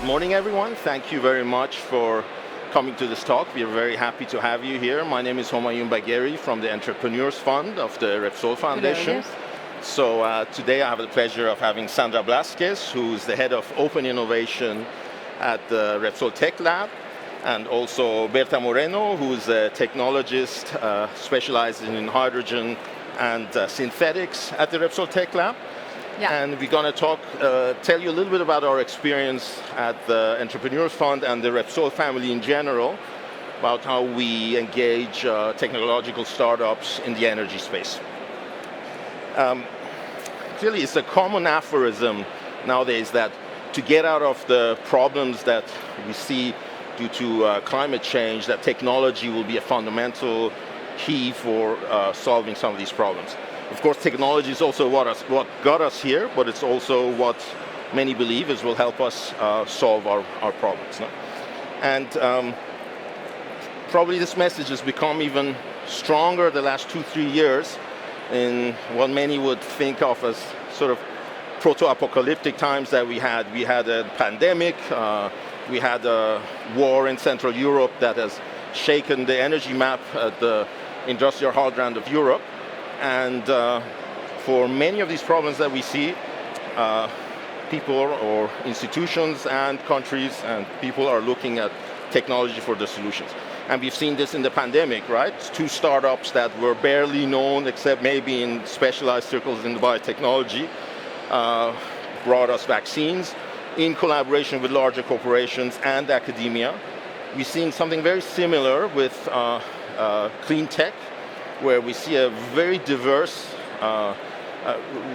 Good morning, everyone. Thank you very much for coming to this talk. We are very happy to have you here. My name is Homayun Bagheri from the Entrepreneurs Fund of the Repsol Foundation. So today I have the pleasure of having Sandra Blasquez, who's the head of open innovation at the Repsol Tech Lab, and also Berta Moreno, who's a technologist specializing in hydrogen and synthetics at the Repsol Tech Lab. Yeah. And we're going to tell you a little bit about our experience at the Entrepreneurs Fund and the Repsol family in general, about how we engage technological startups in the energy space. Clearly, it's a common aphorism nowadays that to get out of the problems that we see due to climate change, that technology will be a fundamental key for solving some of these problems. Of course, technology is also what got us here, but it's also what many believe will help us solve our problems. No? And probably this message has become even stronger the last 2-3 years in what many would think of as sort of proto-apocalyptic times that we had. We had a pandemic, we had a war in Central Europe that has shaken the energy map at the industrial heartland of Europe. And for many of these problems that we see, people or institutions and countries and people are looking at technology for the solutions. And we've seen this in the pandemic, right? 2 startups that were barely known, except maybe in specialized circles in the biotechnology, brought us vaccines in collaboration with larger corporations and academia. We're seeing something very similar with clean tech, where we see a very diverse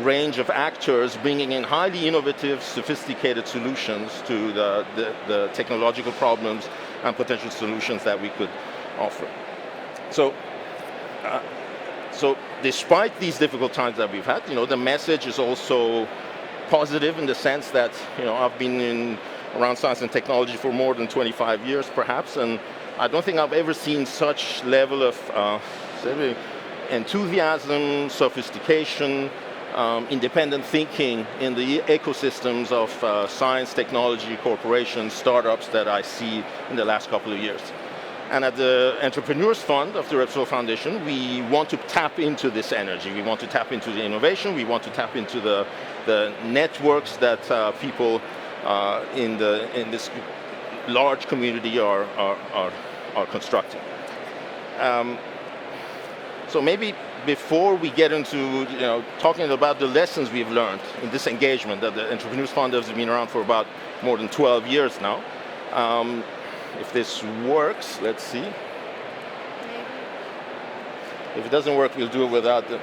range of actors bringing in highly innovative, sophisticated solutions to the technological problems and potential solutions that we could offer. So despite these difficult times that we've had, the message is also positive in the sense that, I've been around science and technology for more than 25 years, perhaps, and I don't think I've ever seen such level of enthusiasm, sophistication, independent thinking in the ecosystems of science, technology, corporations, startups that I see in the last couple of years. And at the Entrepreneurs Fund of the Repsol Foundation, we want to tap into this energy. We want to tap into the innovation. We want to tap into the networks that people in this large community are constructing. So maybe before we get into talking about the lessons we've learned in this engagement, that the Entrepreneurs Fund has been around for about more than 12 years now. If this works, let's see. Maybe. If it doesn't work, we'll do it without the...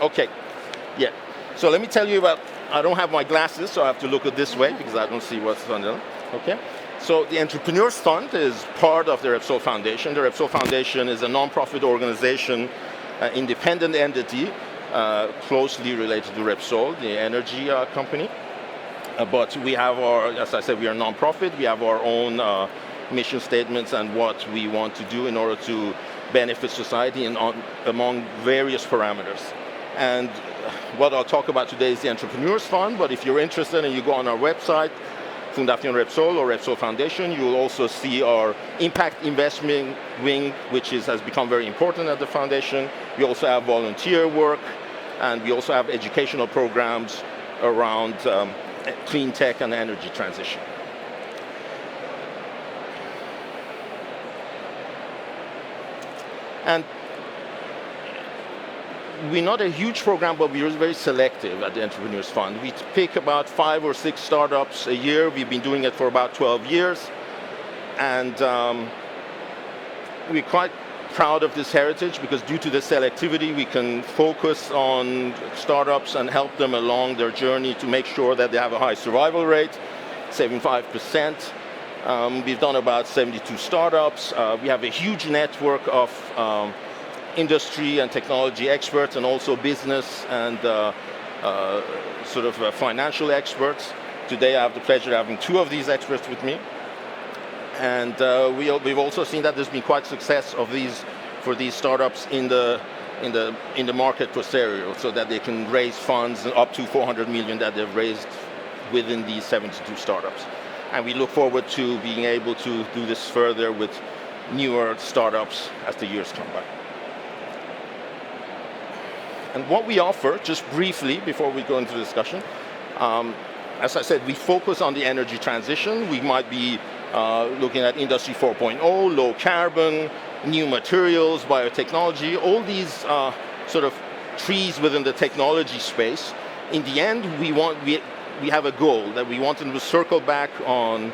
Okay, yeah. So let me tell you about, I don't have my glasses, so I have to look at this way because I don't see what's on there. Okay. So the Entrepreneurs Fund is part of the Repsol Foundation. The Repsol Foundation is a non-profit organization, independent entity, closely related to Repsol, the energy company. But we have as I said, we are non-profit. We have our own mission statements and what we want to do in order to benefit society among various parameters. And what I'll talk about today is the Entrepreneurs Fund, but if you're interested and you go on our website, Fundación Repsol or Repsol Foundation, you will also see our impact investment wing, which has become very important at the foundation. We also have volunteer work, and we also have educational programs around clean tech and energy transition. And we're not a huge program, but we're very selective at the Entrepreneurs Fund. We pick about 5 or 6 startups a year. We've been doing it for about 12 years. And we're quite proud of this heritage because due to the selectivity, we can focus on startups and help them along their journey to make sure that they have a high survival rate, 75%. We've done about 72 startups. We have a huge network of industry and technology experts and also business and financial experts. Today I have the pleasure of having 2 of these experts with me. And we've also seen that there's been quite success for these startups in the in the market scenario, so that they can raise funds up to 400 million that they've raised within these 72 startups. And we look forward to being able to do this further with newer startups as the years come by. And what we offer, just briefly before we go into the discussion, as I said, we focus on the energy transition. We might be looking at Industry 4.0, low carbon, new materials, biotechnology, all these sort of trees within the technology space. In the end, we have a goal that we want them to circle back on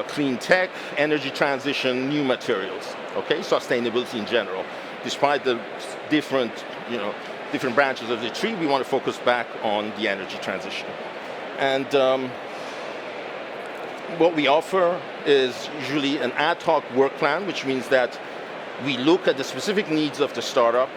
clean tech, energy transition, new materials, okay? Sustainability in general. Despite the different branches of the tree, we want to focus back on the energy transition. And what we offer is usually an ad hoc work plan, which means that we look at the specific needs of the startup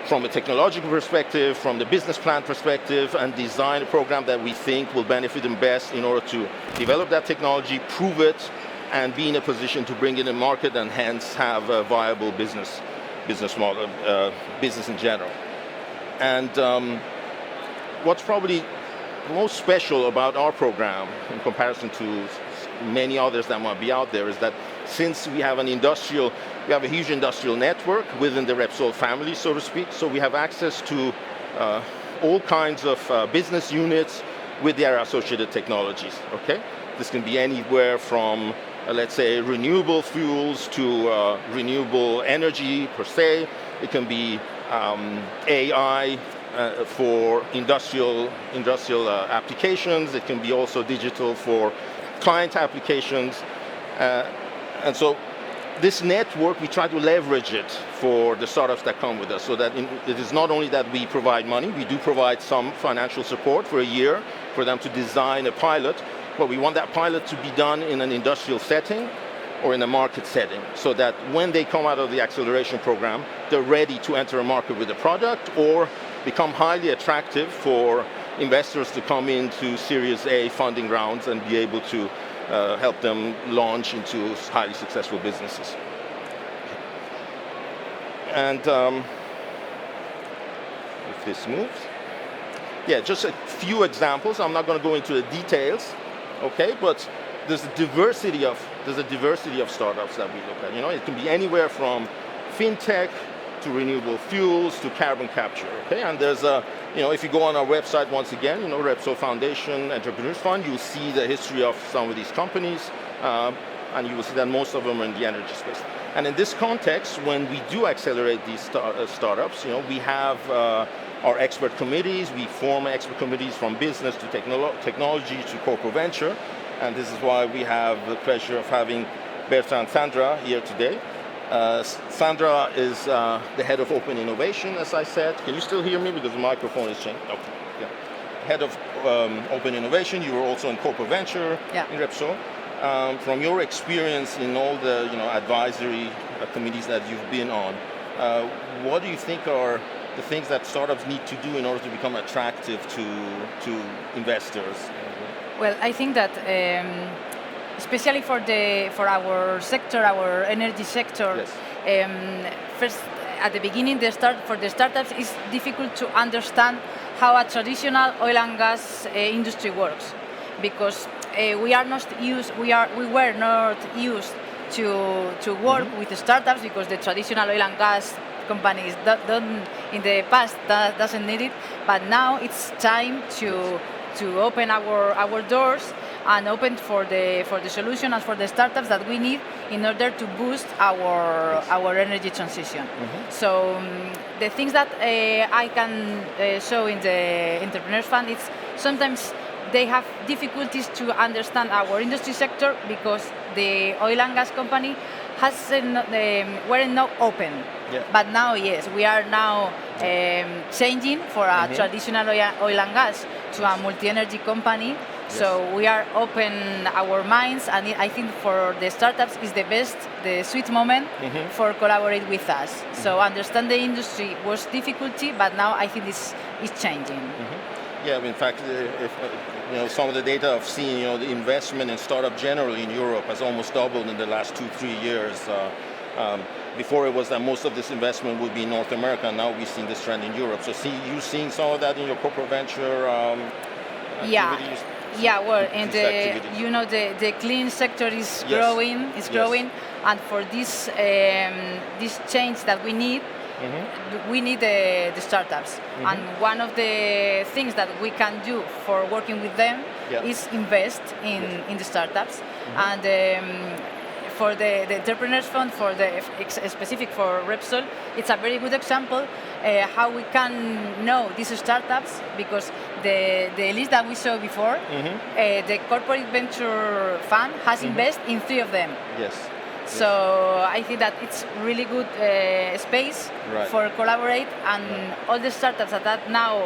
from a technological perspective, from the business plan perspective, and design a program that we think will benefit them best in order to develop that technology, prove it, and be in a position to bring it in market and hence have a viable business model, business in general. And what's probably most special about our program in comparison to many others that might be out there is that since we have a huge industrial network within the Repsol family, so to speak, so we have access to all kinds of business units with their associated technologies, okay? This can be anywhere from, let's say, renewable fuels to renewable energy per se. It can be AI for industrial applications. It can be also digital for client applications. And so this network, we try to leverage it for the startups that come with us, so that it is not only that we provide money, we do provide some financial support for a year for them to design a pilot, but we want that pilot to be done in an industrial setting or in a market setting, so that when they come out of the acceleration program, they're ready to enter a market with a product or become highly attractive for investors to come into Series A funding rounds and be able to help them launch into highly successful businesses. And if this moves, yeah, just a few examples. I'm not going to go into the details, okay? But there's a diversity of startups that we look at. It can be anywhere from fintech to renewable fuels to carbon capture, okay? And there's if you go on our website once again, Repsol Foundation Entrepreneurs Fund, you'll see the history of some of these companies, and you will see that most of them are in the energy space. And in this context, when we do accelerate these startups, we have our expert committees. We form expert committees from business to technology to corporate venture, and this is why we have the pleasure of having Bertrand Sandra here today. Sandra is the head of open innovation, as I said. Can you still hear me? Because the microphone is changed. Okay. Yeah. Head of open innovation. You were also in corporate venture in Repsol. From your experience in all the advisory committees that you've been on, what do you think are the things that startups need to do in order to become attractive to investors? Well, I think that especially for our sector, our energy sector, yes. First at the beginning, for the startups, it's difficult to understand how a traditional oil and gas industry works, because we were not used to work with the startups, because the traditional oil and gas companies in the past doesn't need it. But now it's time to open our doors and open for the solution and for the startups that we need in order to boost our energy transition. Mm-hmm. So the things that I can show in the Entrepreneurs Fund, it's sometimes they have difficulties to understand our industry sector because the oil and gas company weren't not open. Yeah. But now, yes, we are now changing for a traditional oil and gas to a multi-energy company. Yes. So we are open our minds, and I think for the startups is the sweet moment for collaborate with us. Mm-hmm. So understand the industry was difficulty, but now I think it's changing. Mm-hmm. Yeah, in fact, if some of the data I've seen, the investment in startup generally in Europe has almost doubled in the last 2-3 years. before it was that most of this investment would be in North America, and now we're seeing this trend in Europe. So you seeing some of that in your corporate venture Yeah. activities? Yeah, well, and These activities. the clean sector is Yes. growing, Yes. and for this change that we need, we need the startups. And one of the things that we can do for working with them Yeah. is invest in the startups. And for the entrepreneurs fund, for the specific for Repsol, it's a very good example how we can know these startups, because the list that we saw before, the corporate venture fund has invested in 3 of them. Yes. So I think that it's really good space Right. for collaborate, and all the startups that are now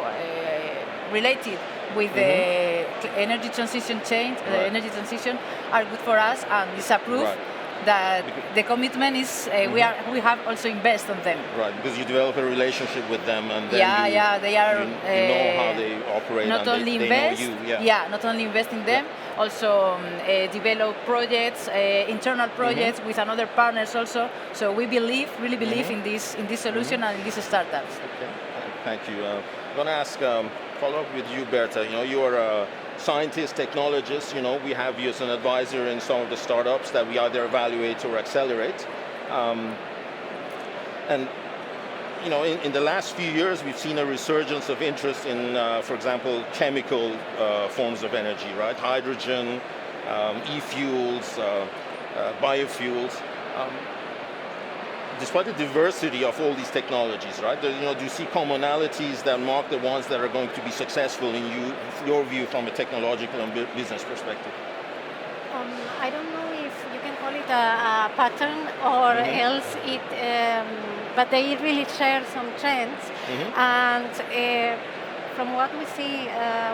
related with the energy transition change, the Right. energy transition, are good for us, and it's a proof Right. that the commitment is we have also invest on them. Right, because you develop a relationship with them, and then They are you know how they operate, not and only they invest, know you. not only invest in them, also develop projects, internal projects with another partners also. So we really believe in this solution and in these startups. Okay, thank you. I'm going to ask, follow up with you, Berta. You know, you are a scientist, technologist. You know, we have you as an advisor in some of the startups that we either evaluate or accelerate. And you know, in the last few years, we've seen a resurgence of interest in, for example, chemical forms of energy, right? Hydrogen, e-fuels, biofuels. Despite the diversity of all these technologies, right? You know, do you see commonalities that mark the ones that are going to be successful in your view from a technological and business perspective? I don't know if you can call it a pattern or else it, but they really share some trends. And from what we see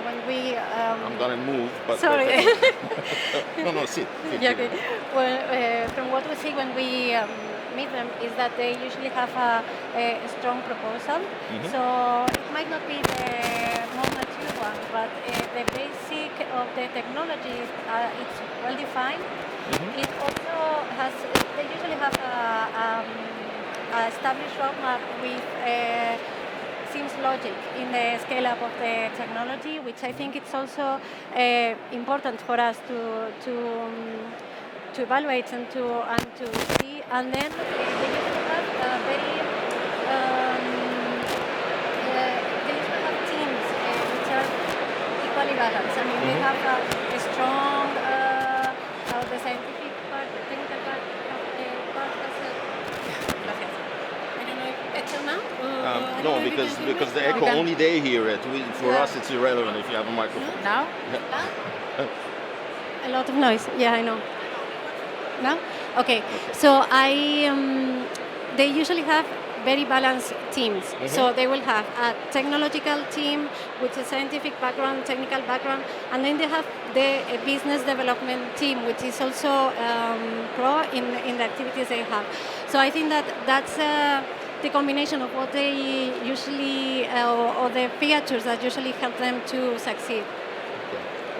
when we... I'm gonna move, but... Sorry. No, sit. Yeah, okay. Well, from what we see when we meet them is that they usually have a strong proposal. So it might not be the more mature one, but the basic of the technology it's well defined. It also has, they usually have a established roadmap with seems logic in the scale up of the technology, which I think it's also important for us to evaluate and to see. And then they usually have very they usually have teams which are equally balanced. I mean, they have a strong the scientific part, the technical part has Gracias. I don't know if it's on now. No, because the echo, only they hear it. For us, it's irrelevant if you have a microphone. Now? A lot of noise. Yeah, I know. No? Okay. So they usually have very balanced teams. So they will have a technological team with a scientific background, technical background, and then they have the business development team, which is also pro in the activities they have. So I think that's the combination of what they usually, or the features that usually help them to succeed.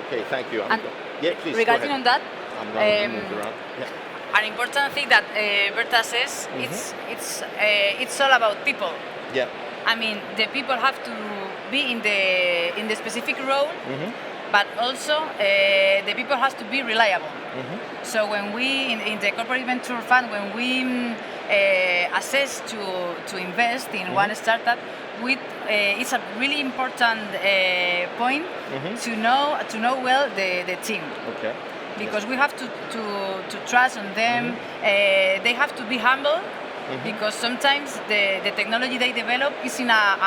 Okay, thank you. And yeah, please, regarding go on that, I'm going to move around. Yeah. an important thing that Berta says, it's all about people. Yeah. I mean, the people have to be in the specific role, but also the people has to be reliable. So when we in the corporate venture fund, when we assess to invest in one startup, it's a really important point to know well the team. Okay. Because we have to trust on them. They have to be humble, because sometimes the technology they develop is in a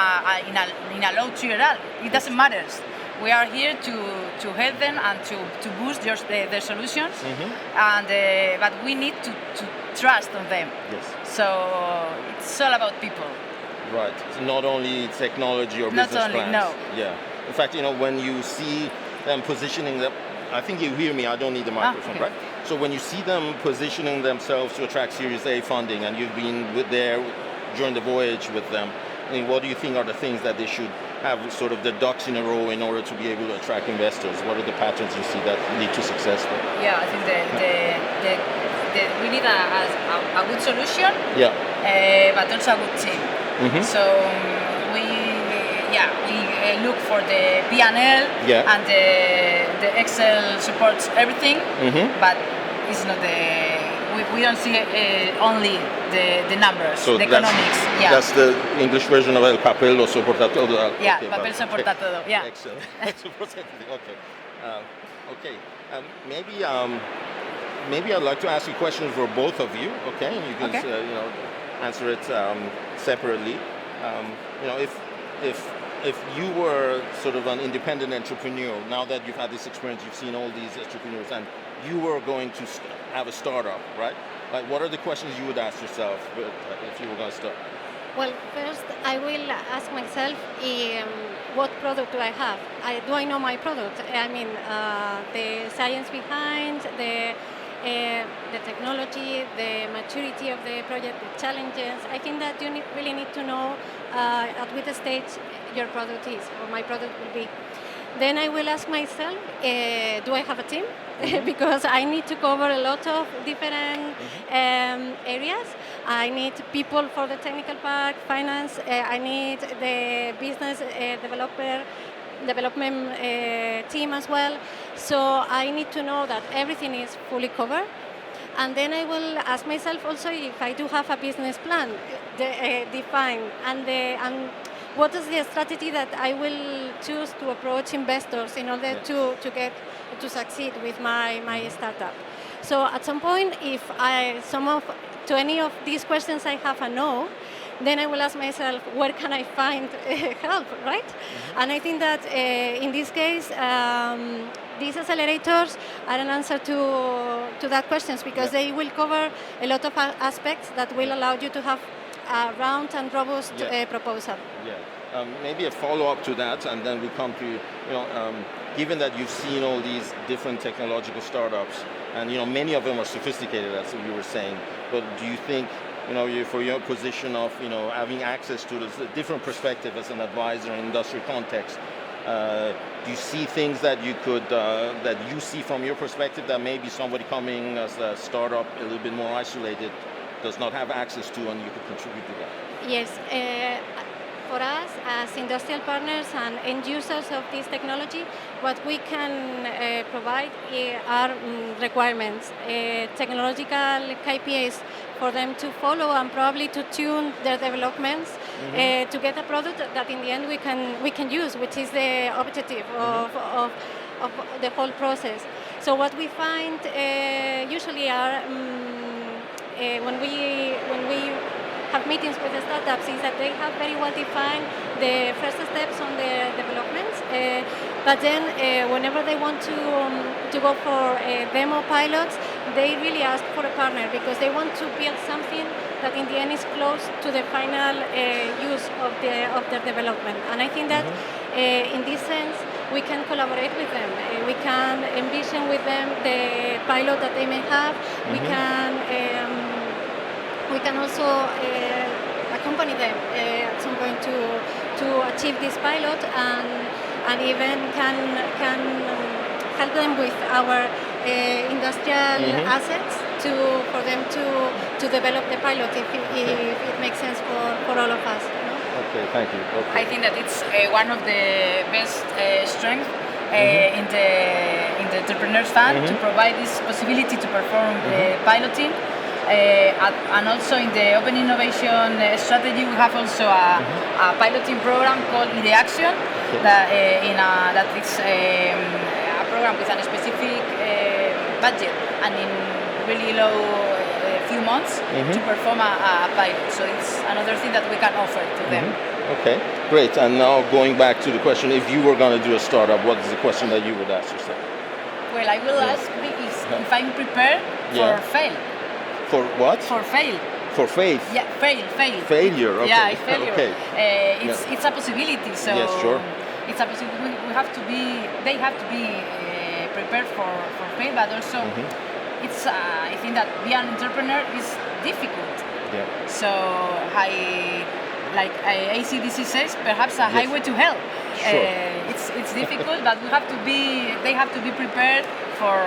low TRL. It doesn't matter. We are here to help them and to boost their solutions, and but we need to trust on them. Yes. So it's all about people. Right. So not only technology or Not business only, plans. no. Yeah. In fact, you know, when you see them positioning them, I think you hear me. I don't need the microphone, okay. right? So when you see them positioning themselves to attract Series A funding, and you've been there during the voyage with them, I mean, what do you think are the things that they should have sort of the ducks in a row in order to be able to attract investors? What are the patterns you see that lead to success there? Yeah, I think we need a good solution, Yeah. but also a good team. So we look for the P&L, Yeah. and the Excel supports everything, but it's not we don't see only the numbers, So the economics. Yeah. That's the English version of el papel lo soporta todo. Yeah, Okay, papel but- soporta todo. Yeah. Excellent. Supports everything. Okay. Okay. Maybe I'd like to ask you questions for both of you. Okay, and you can Okay. answer it separately. If you were sort of an independent entrepreneur, now that you've had this experience, you've seen all these entrepreneurs, and you were going to have a startup, right? Like, what are the questions you would ask yourself if you were going to start? Well, first I will ask myself, what product do I have? Do I know my product? I mean, the science behind, the technology, the maturity of the project, the challenges. I think that you really need to know at which stage your product is, or my product will be. Then I will ask myself, do I have a team? Because I need to cover a lot of different areas. I need people for the technical part, finance. I need the business development team as well. So I need to know that everything is fully covered. And then I will ask myself also if I do have a business plan defined, and what is the strategy that I will choose to approach investors in order to succeed with my startup. So at some point, if to any of these questions I have a no, then I will ask myself, where can I find help, right? And I think that in this case, these accelerators are an answer to that questions, because they will cover a lot of aspects that will allow you to have a round and robust proposal. Yeah. Maybe a follow-up to that, and then we come to, given that you've seen all these different technological startups, and many of them are sophisticated, as you were saying, but do you think, for your position of, having access to this different perspective as an advisor in industry context, do you see things that that you see from your perspective that maybe somebody coming as a startup a little bit more isolated does not have access to, and you could contribute to that? Yes. For us, as industrial partners and end users of this technology, what we can provide are requirements, technological KPIs for them to follow, and probably to tune their developments to get a product that in the end we can use, which is the objective of the whole process. So what we find usually are when we have meetings with the startups is that they have very well defined the first steps on their developments, but then whenever they want to go for demo pilots, they really ask for a partner, because they want to build something that in the end is close to the final use of their development. And I think that in this sense we can collaborate with them. We can envision with them the pilot that they may have. We can also accompany them at some point to achieve this pilot, and even can help them with our industrial assets for them to develop the pilot if it makes sense for all of us. Okay, thank you. Okay. I think that it's one of the best strengths in the Entrepreneurs Fund to provide this possibility to perform the piloting. And also in the Open Innovation Strategy, we have also a piloting program called IdeAction, that is a program with a specific budget and in really low few months to perform a pilot. So it's another thing that we can offer to them. Okay, great. And now going back to the question, if you were going to do a startup, what is the question that you would ask yourself? Well, I will ask if I'm prepared for fail. For what? For fail. For faith? Yeah, fail. Failure, okay. Yeah, failure. Okay. It's a possibility, so yes, sure. It's a possibility. They have to be prepared for fail, but also it's, I think that being an entrepreneur is difficult. Yeah. So like AC/DC says, perhaps a highway to hell. Sure. It's difficult, but they have to be prepared for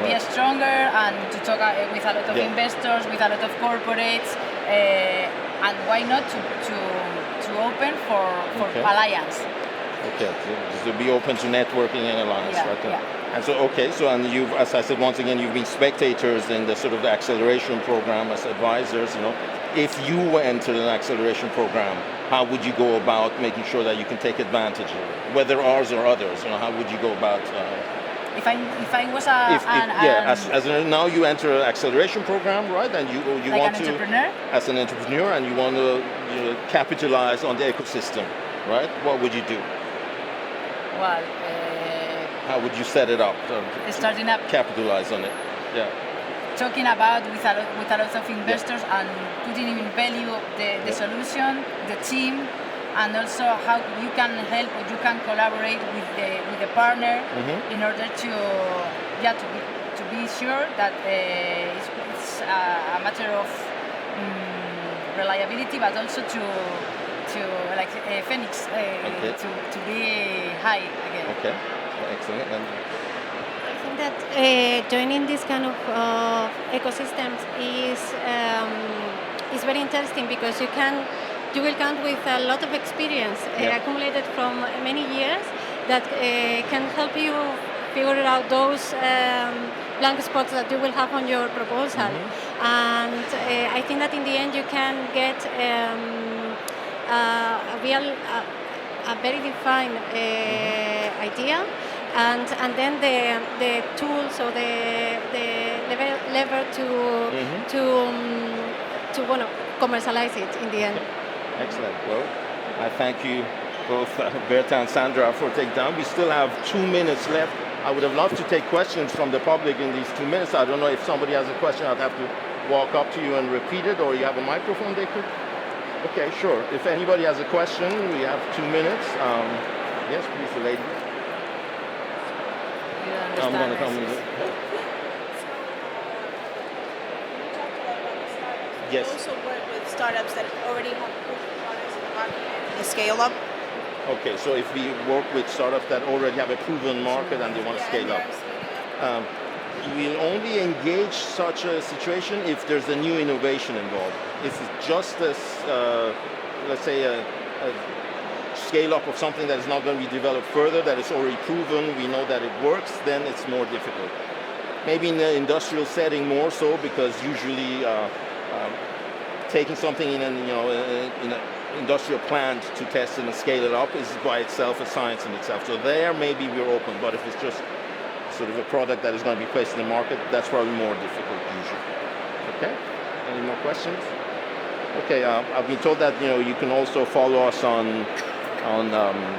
be Right. stronger and to talk with a lot of Yeah. investors, with a lot of corporates, and why not to open for Okay. alliance. Okay, so be open to networking and alliance, Yeah, right? yeah. And so, okay, so and you've, as I said once again, you've been spectators in the sort of the acceleration program as advisors. If you enter an acceleration program, how would you go about making sure that you can take advantage of it, whether ours or others? How would you go about? If I was Now you enter an acceleration program, right? And you like want an to, entrepreneur, as an entrepreneur, and you want to capitalize on the ecosystem, right? What would you do? well, How would you set it up to starting up, capitalize on it? Yeah. talking about with a lot of investors and putting in value the solution, the team, and also how you can help or you can collaborate with the partner in order to be sure that it's a matter of reliability, but also to like Phoenix to be high again. Okay. Excellent. And I think that joining this kind of ecosystems is very interesting because you will come with a lot of experience accumulated from many years that can help you figure out those blank spots that you will have on your proposal. And I think that in the end you can get a very defined idea, and then the tools or the lever to commercialize it in the end. excellent. Well, I thank you both, Berta and Sandra, for taking down. We still have 2 minutes left. I would have loved to take questions from the public in these 2 minutes. I don't know if somebody has a question. I'd have to walk up to you and repeat it, or you have a microphone they could. Okay, sure. If anybody has a question, we have 2 minutes. Yes, please, the lady. You I'm going to understand come. this? Yes. You also work with startups that already have proven products in the market and the scale up. Okay, so if we work with startups that already have a proven market and they want to scale up, we'll only engage such a situation if there's a new innovation involved. If it's just let's say a scale up of something that is not going to be developed further, that is already proven, we know that it works, then it's more difficult. Maybe in the industrial setting more so, because usually taking something in an industrial plant to test it and scale it up is by itself a science in itself. So there maybe we're open, but if it's just sort of a product that is going to be placed in the market, that's probably more difficult usually. Okay, any more questions? Okay, I've been told that you can also follow us on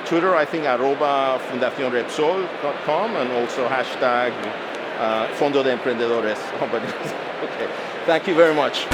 Twitter, I think @fundacionrepsol.com, and also hashtag Fondo de Emprendedores. Okay, thank you very much.